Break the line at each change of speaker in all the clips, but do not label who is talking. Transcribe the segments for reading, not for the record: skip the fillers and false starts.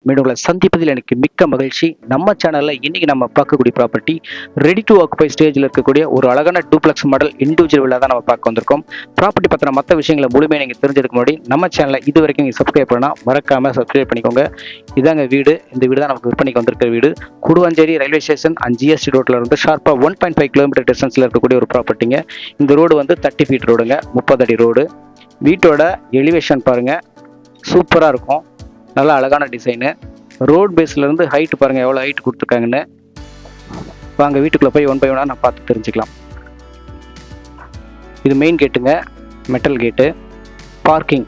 மீண்டும் உங்களை சந்திப்பதில் எனக்கு மிக்க மகிழ்ச்சி. நம்ம சேனல்ல இன்னைக்கு நம்ம பார்க்கக்கூடிய ப்ராப்பர்ட்டி ரெடி டு ஆக்குபை ஸ்டேஜில் இருக்கக்கூடிய ஒரு அழகான டூப்ளெக்ஸ் மாடல் இண்டிவிஜுவல் வில்லா தான் நம்ம பார்க்க வந்திருக்கோம். ப்ராப்பர்ட்டி பற்றின மற்ற விஷயங்களை முழுமையாக நீங்கள் தெரிஞ்சிருக்க முன்னாடி நம்ம சேனலை இது வரைக்கும் நீங்கள் சப்ஸ்கிரைப் பண்ணால் மறக்காம சப்ஸ்கிரைப் பண்ணிக்கோங்க. இதாங்க வீடு. இந்த வீடு தான் நமக்கு விற்பனைக்கு வந்திருக்கிற வீடு. Guduvanchery railway station and GST ரோட்ல இருந்து ஷார்ப்பாக 1.5 கிலோமீட்டர் டிஸ்டன்ஸ்ல இருக்கக்கூடிய ஒரு ப்ராப்பர்ட்டிங்க. இந்த ரோடு வந்து 30 ஃபீட் ரோடுங்க, 30 அடி ரோடு. வீட்டோட எலிவேஷன் பாருங்க, சூப்பராக இருக்கும். நல்லா அழகான டிசைனு. ரோட் பேஸ்லேருந்து ஹைட்டு பாருங்கள் எவ்வளோ ஹைட் கொடுத்துருக்காங்கன்னு. வாங்க வீட்டுக்குள்ளே போய் ஒன் பை ஒன்னாக நான் பார்த்து தெரிஞ்சுக்கலாம். இது மெயின் கேட்டுங்க, மெட்டல் கேட்டு. பார்க்கிங்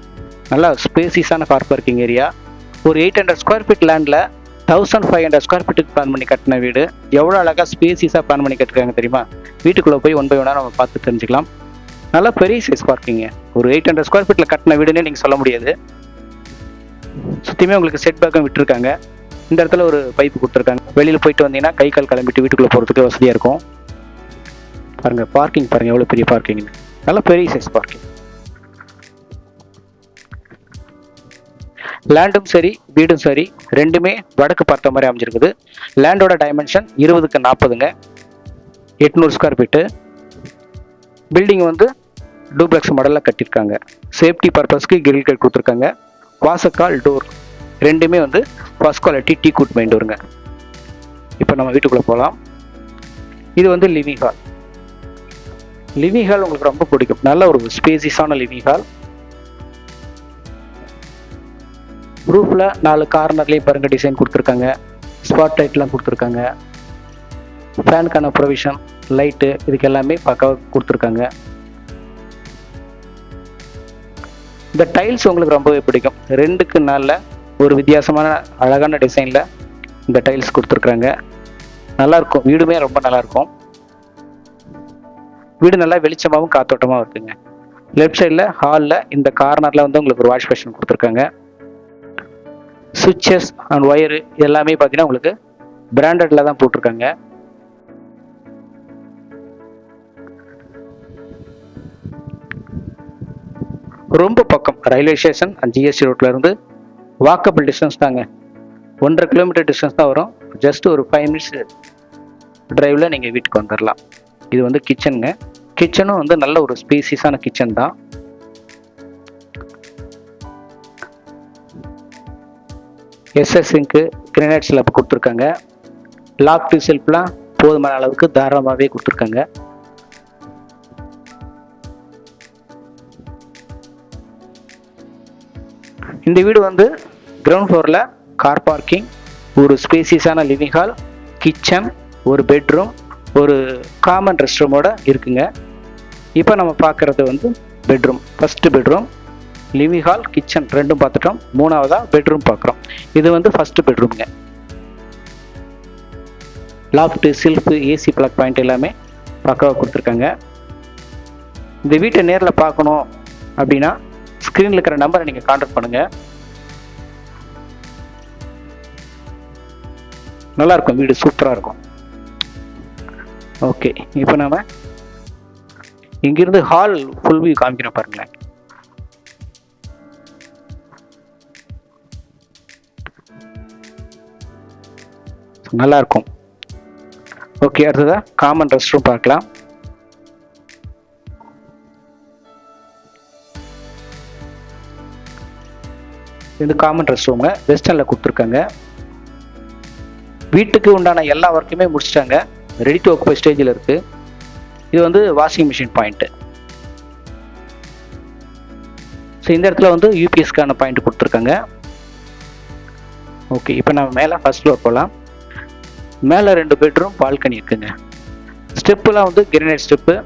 நல்லா ஸ்பேசியஸான கார் பார்க்கிங் ஏரியா. ஒரு 800 ஸ்கொயர் ஃபீட் லேண்டில் 1500 ஸ்கொயர் ஃபீட்டுக்கு பிளான் பண்ணி கட்டின வீடு. எவ்வளோ அழகாக ஸ்பேசியஸாக பிளான் பண்ணி கட்டிருக்காங்க தெரியுமா? வீட்டுக்குள்ளே போய் ஒன் பை ஒன்னாக நம்ம பார்த்து தெரிஞ்சுக்கலாம். நல்லா பெரிய சைஸ் பார்க்கிங்க. ஒரு 800 ஸ்கொயர் ஃபீட்டில் கட்டின வீடுன்னு நீங்கள் சொல்ல முடியாது. சுற்றியுமே உங்களுக்கு செட் பேக்கும் விட்டுருக்காங்க. இந்த இடத்துல ஒரு பைப்பு கொடுத்துருக்காங்க. வெளியில் போயிட்டு வந்தீங்கன்னா கை கால் கிளம்பிட்டு வீட்டுக்குள்ளே போகிறதுக்கு வசதியாக இருக்கும். பாருங்கள் பார்க்கிங் பாருங்கள் எவ்வளோ பெரிய பார்க்கிங்னு. நல்லா பெரிய சைஸ் பார்க்கிங். லேண்டும் சரி வீடும் சரி ரெண்டுமே வடக்கு பார்த்த மாதிரி அமைஞ்சிருக்குது. லேண்டோட டைமென்ஷன் 20க்கு 40ங்க, 800 ஸ்கொயர் ஃபீட்டு. பில்டிங் வந்து டூப்ளெக்ஸ் மாடலில் கட்டியிருக்காங்க. சேஃப்டி பர்பஸ்க்கு கிரில் கேட் கொடுத்துருக்காங்க. வாசக்கால் டோர் ரெண்டுமே வந்து first quality teak wood main டோருங்க. இப்போ நம்ம வீட்டுக்குள்ளே போகலாம். இது வந்து லிவிங் ஹால். லிவிங் ஹால் உங்களுக்கு ரொம்ப பிடிக்கும். நல்ல ஒரு ஸ்பேசியஸான லிவிங் ஹால். ரூஃபில் 4 கார்னர்லேயும் பாருங்க டிசைன் கொடுத்துருக்காங்க. ஸ்பாட் லைட்லாம் கொடுத்துருக்காங்க. ஃபேனுக்கான ப்ரொவிஷன், லைட்டு இதுக்கு எல்லாமே பக்காவாக கொடுத்துருக்காங்க. இந்த டைல்ஸ் உங்களுக்கு ரொம்பவே பிடிக்கும். 2க்கு 4 ஒரு வித்தியாசமான அழகான டிசைனில் இந்த டைல்ஸ் கொடுத்துருக்குறாங்க. நல்லாயிருக்கும். வீடுமே ரொம்ப நல்லாயிருக்கும். வீடு நல்லா வெளிச்சமாகவும் காத்தோட்டமாகவும் இருக்குங்க. லெஃப்ட் சைடில் ஹாலில் இந்த கார்னரில் வந்து உங்களுக்கு ஒரு வாஷ் பேஷன் கொடுத்துருக்காங்க. சுவிட்சஸ் அண்ட் ஒயரு எல்லாமே பார்த்தீங்கன்னா உங்களுக்கு பிராண்டடில் தான் போட்டிருக்காங்க. ரொம்ப பக்கம் ரயில்வே ஸ்டேஷன் அண்ட் ஜிஎஸ்டி ரோட்ல இருந்து வாக்கபிள் டிஸ்டன்ஸ் தாங்க. 1.5 கிலோமீட்டர் டிஸ்டன்ஸ் தான் வரும். ஜஸ்ட் ஒரு 5 மினிட்ஸ் டிரைவில் நீங்கள் வீட்டுக்கு வந்துடலாம். இது வந்து கிச்சனுங்க. கிச்சனும் வந்து நல்ல ஒரு ஸ்பேசியஸான கிச்சன் தான். எஸ்எஸ் சிங்க்கு, கிரனைட் ஸ்லாப் கொடுத்துருக்காங்க. லாக்டு செல்ஃப்லாம் போதுமான அளவுக்கு தாராளமாகவே கொடுத்துருக்காங்க. இந்த வீடு வந்து கிரவுண்ட் ஃப்ளோரில் கார் பார்க்கிங், ஒரு ஸ்பேசியஸான லிவிங் ஹால், கிச்சன், ஒரு பெட்ரூம், ஒரு காமன் ரெஸ்ட் ரூமோட இருக்குங்க. இப்போ நம்ம பார்க்குறது வந்து bedroom. First bedroom, living hall, kitchen ரெண்டும் பார்த்துட்டோம். 3ஆவதாக பெட்ரூம் பார்க்குறோம். இது வந்து ஃபஸ்ட்டு பெட்ரூம்ங்க. Loft, shelf, AC plug point எல்லாமே பக்காவாக கொடுத்துருக்காங்க. இந்த வீட்டை நேரில் பார்க்கணும் அப்படின்னா ஸ்க்ரீனில் இருக்கிற நம்பரை நீங்கள் கான்டாக்ட் பண்ணுங்கள். நல்லாயிருக்கும். வீடு சூப்பராக இருக்கும். ஓகே, இப்போ நாம இங்கிருந்து ஹால் ஃபுல் வியூ காமிக்கிறோம் பாருங்களேன். நல்லாயிருக்கும். ஓகே, அடுத்ததாக காமன் ரெஸ்ட் ரூம் பார்க்கலாம். இது காமன் ரெஸ்ட் ரூம்ங்க. வெஸ்டர்னில் கொடுத்துருக்காங்க. வீட்டுக்கு உண்டான எல்லா ஒர்க்குமே முடிச்சிட்டாங்க. ரெடி டு ஆக்குபை ஸ்டேஜில் இருக்குது. இது வந்து வாஷிங் மிஷின் பாயிண்ட்டு. ஸோ இந்த இடத்துல வந்து யூபிஎஸ்க்கான பாயிண்ட் கொடுத்துருக்காங்க. ஓகே, இப்போ நம்ம மேலே ஃபர்ஸ்ட் ஃப்ளோர் போகலாம். மேலே 2 பெட்ரூம், பால்கனி இருக்குங்க. ஸ்டெப்புலாம் வந்து கிரனைட் ஸ்டெப்பு.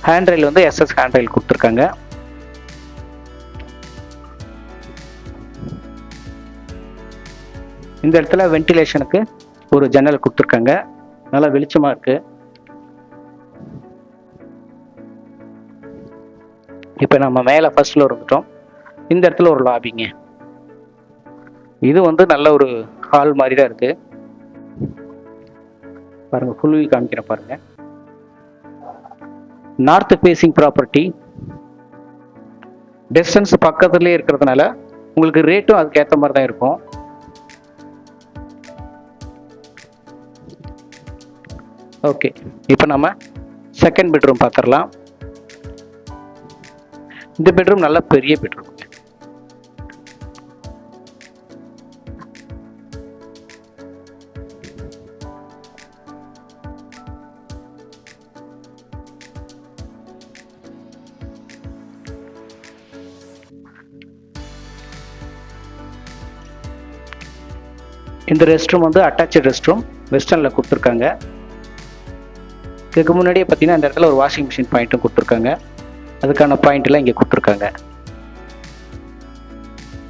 ஹேண்ட் ரயில் வந்து எஸ்எஸ் ஹேண்ட் ரயில் கொடுத்துருக்காங்க. இந்த இடத்துல வென்டிலேஷனுக்கு ஒரு ஜன்னல் கொடுத்துருக்காங்க. நல்லா வெளிச்சமாக இருக்கு. இப்போ நம்ம மேலே ஃபர்ஸ்ட் ஃப்ளோர் வந்துட்டோம். இந்த இடத்துல ஒரு லாபிங்க. இது வந்து நல்ல ஒரு ஹால் மாதிரி தான் இருக்கு. பாருங்க, ஃபுல் வியூ காமிக்கிறேன் பாருங்க. North facing property. டிஸ்டன்ஸ் பக்கத்துலேயே இருக்கிறதுனால உங்களுக்கு ரேட்டும் அதுக்கேற்ற மாதிரி தான் இருக்கும். ஓகே, இப்போ நம்ம செகண்ட் பெட்ரூம் பார்த்துடலாம். இந்த பெட்ரூம் நல்ல பெரிய பெட்ரூம். இந்த ரெஸ்ட் ரூம் வந்து அட்டாச்சு ரெஸ்ட் ரூம், வெஸ்டர்னில் கொடுத்துருக்காங்க. இதுக்கு முன்னாடியே பார்த்தீங்கன்னா இந்த இடத்துல ஒரு வாஷிங் மிஷின் பாயிண்ட்டும் கொடுத்துருக்காங்க. அதுக்கான பாயிண்ட்லாம் இங்கே கொடுத்துருக்காங்க.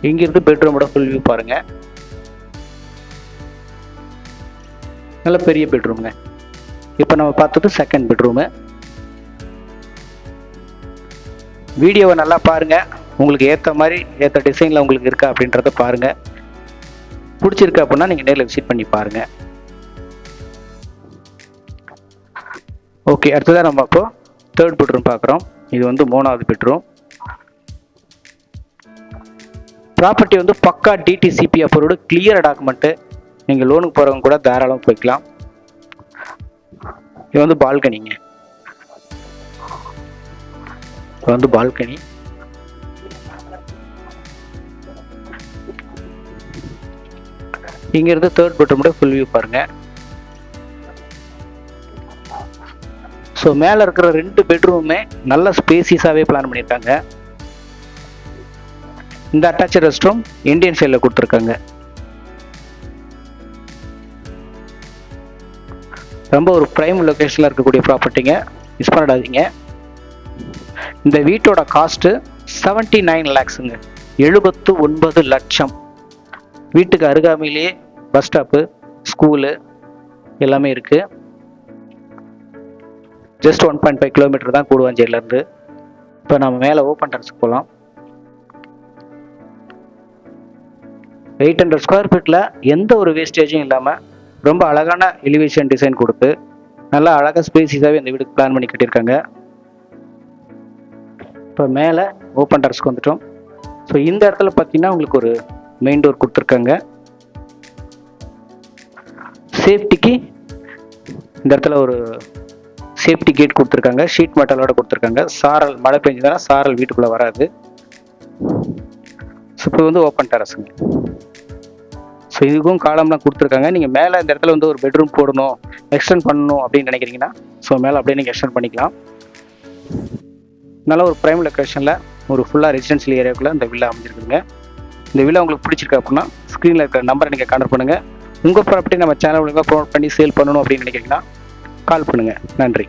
இங்கிருந்து பெட்ரூமோட ஃபுல் வியூ பாருங்க. நல்ல பெரிய பெட்ரூம்ங்க. இப்போ நம்ம பார்த்தது செகண்ட் பெட்ரூமு. வீடியோவை நல்லா பாருங்க, உங்களுக்கு ஏற்ற மாதிரி ஏற்ற டிசைனில் உங்களுக்கு இருக்கா அப்படின்றத பாருங்க. பிடிச்சிருக்கு அப்படின்னா நீங்கள் நேரில் விசிட் பண்ணி பாருங்க. ஓகே, அடுத்ததாக நம்ம இப்போ தேர்ட் பெட்ரூம் பார்க்குறோம். இது வந்து 3வது பெட்ரூம். ப்ராப்பர்ட்டி வந்து பக்கா டிடிசிபி அப்ரூவ்டு, கிளியர் டாக்குமெண்ட்டு. நீங்கள் லோனுக்கு போகிறவங்க கூட தாராளமாக போய்க்கலாம். இது வந்து பால்கனிங்க. இது வந்து பால்கனி. இங்கிருந்து தேர்ட் பெட்ரூமோட ஃபுல் வியூ பாருங்க. ஸோ மேலே இருக்கிற 2 பெட்ரூமுமே நல்ல ஸ்பேசியஸாகவே பிளான் பண்ணியிருக்காங்க. இந்த அட்டாச் ரெஸ்ட் ரூம் இந்தியன் சைடில் கொடுத்துருக்காங்க. ரொம்ப ஒரு ப்ரைம் லொக்கேஷனில் இருக்கக்கூடிய ப்ராப்பர்ட்டிங்க, மிஸ் பண்ணிடாதீங்க. இந்த வீட்டோட காஸ்ட்டு 79 lakhsங்க, 79 லட்சம். வீட்டுக்கு அருகாமையிலேயே பஸ் ஸ்டாப்பு, ஸ்கூலு எல்லாமே இருக்குது. ஜஸ்ட் 1.5 கிலோமீட்டர் தான் கூடுவாஞ்சேரியிலேருந்து. இப்போ நம்ம மேலே ஓப்பன் டெரஸ்க்கு போகலாம். 800 ஸ்கொயர் ஃபீட்டில் எந்த ஒரு வேஸ்டேஜும் இல்லாமல் ரொம்ப அழகான எலிவேஷன் டிசைன் கொடுத்து நல்லா அழகாக ஸ்பேசிஸாகவே இந்த வீடுக்கு பிளான் பண்ணி கட்டியிருக்காங்க. இப்போ மேலே ஓப்பன் டெரஸ்க்கு வந்துட்டோம். ஸோ இந்த இடத்துல பார்த்தீங்கன்னா உங்களுக்கு ஒரு மெயின் டோர் கொடுத்துருக்காங்க. சேஃப்டிக்கு இந்த இடத்துல ஒரு சேஃப்டி கேட் கொடுத்துருக்காங்க. ஷீட் மெட்டலோட கொடுத்துருக்காங்க. சாரல் மழை பெஞ்சதுன்னா சாரல் வீட்டுக்குள்ளே வராது. ஸோ இப்போ வந்து ஓப்பன் டெரஸுங்க. ஸோ இதுக்கும் காலம்லாம் கொடுத்துருக்காங்க. நீங்கள் மேலே இந்த இடத்துல வந்து ஒரு பெட்ரூம் போடணும், எக்ஸ்டெண்ட் பண்ணணும் அப்படின்னு நினைக்கிறீங்கன்னா ஸோ மேலே அப்படியே நீங்கள் எக்ஸ்டெண்ட் பண்ணிக்கலாம். நல்ல ஒரு ப்ரைம் லொக்கேஷனில் ஒரு ஃபுல்லாக ரெசிடென்ஷியல் ஏரியாவுக்குள்ளே இந்த வில்லா அமைஞ்சிருக்குங்க. இந்த வில்லா உங்களுக்கு பிடிச்சிருக்கு அப்படின்னா ஸ்க்ரீனில் இருக்கிற நம்பரை நீங்கள் கான்டாக்ட் பண்ணுங்கள். உங்கள் ப்ராப்பர்ட்டி நம்ம சேனல் மூலமாக ப்ரொமோட் பண்ணி சேல் பண்ணணும் அப்படின்னு நினைக்கிறீங்கன்னா கால் பண்ணுங்கள். நன்றி.